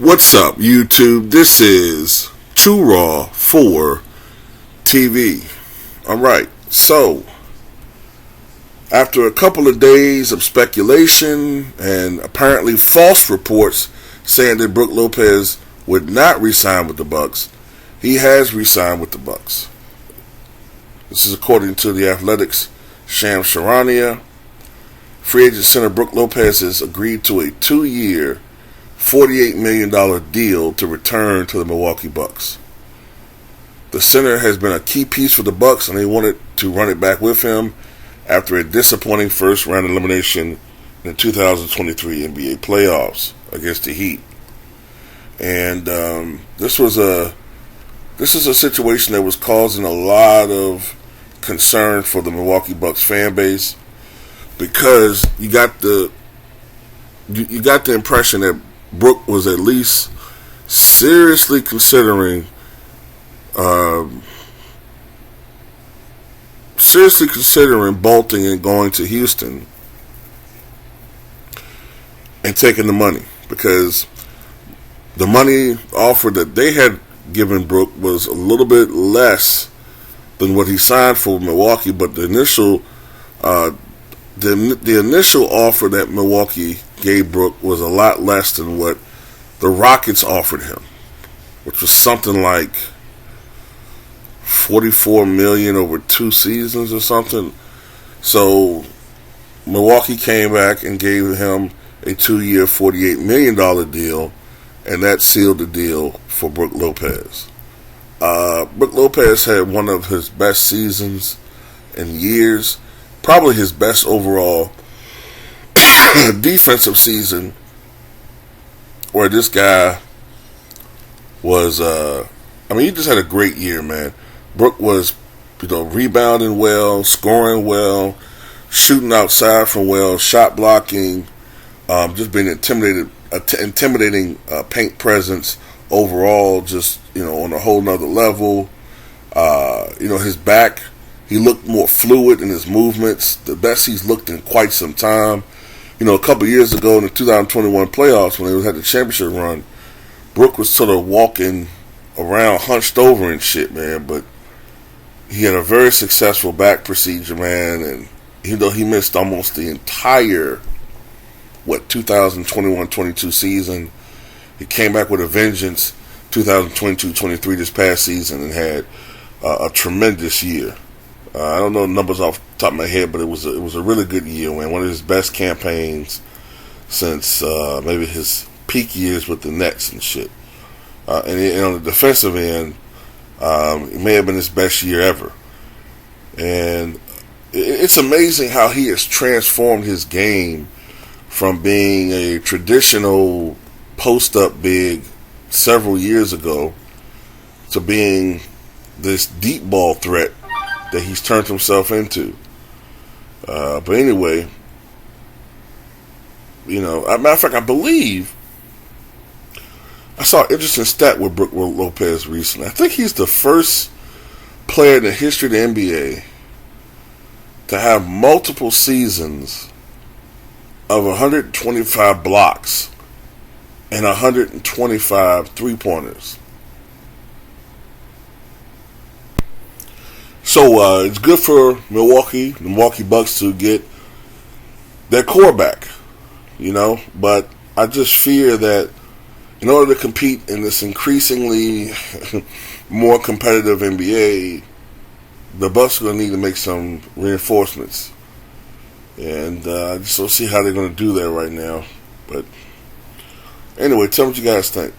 What's up, YouTube? This is Too Raw for TV. Alright, so after a couple of days of speculation and apparently false reports saying that Brook Lopez would not re-sign with the Bucks, he has re-signed with the Bucks. This is according to the Athletics' Shams Charania. Free agent center Brook Lopez has agreed to a 2-year, $48 million deal to return to the Milwaukee Bucks. The center has been a key piece for the Bucks, and they wanted to run it back with him after a disappointing first-round elimination in the 2023 NBA playoffs against the Heat. And this is a situation that was causing a lot of concern for the Milwaukee Bucks fan base, because you got the impression that Brook was at least seriously considering bolting and going to Houston and taking the money, because the money offer that they had given Brook was a little bit less than what he signed for Milwaukee. But the initial offer that Milwaukee gave Brook was a lot less than what the Rockets offered him, which was something like $44 million over 2 seasons or something. So Milwaukee came back and gave him a 2-year, $48 million deal, and that sealed the deal for Brook Lopez. Brook Lopez had one of his best seasons in years, probably his best overall defensive season, where this guy was, he just had a great year, man. Brook was, rebounding well, scoring well, shooting outside from well, shot blocking, just being intimidating paint presence overall, just, on a whole nother level. His back, he looked more fluid in his movements, the best he's looked in quite some time. A couple years ago in the 2021 playoffs, when they had the championship run, Brook was sort of walking around hunched over and shit, man. But he had a very successful back procedure, man. And even though he missed almost the entire 2021-22 season, he came back with a vengeance 2022-23 this past season and had a tremendous year. I don't know the numbers off the top of my head, but it was a really good year, man. One of his best campaigns since maybe his peak years with the Nets and shit. And on the defensive end, it may have been his best year ever. And it's amazing how he has transformed his game from being a traditional post-up big several years ago to being this deep ball threat that he's turned himself into. But anyway, as a matter of fact, I believe I saw an interesting stat with Brook Lopez recently. I think he's the first player in the history of the NBA to have multiple seasons of 125 blocks and 125 three-pointers. So it's good for the Milwaukee Bucks to get their core back, But I just fear that in order to compete in this increasingly more competitive NBA, the Bucks are going to need to make some reinforcements. And I just don't see how they're going to do that right now. But anyway, tell me what you guys think.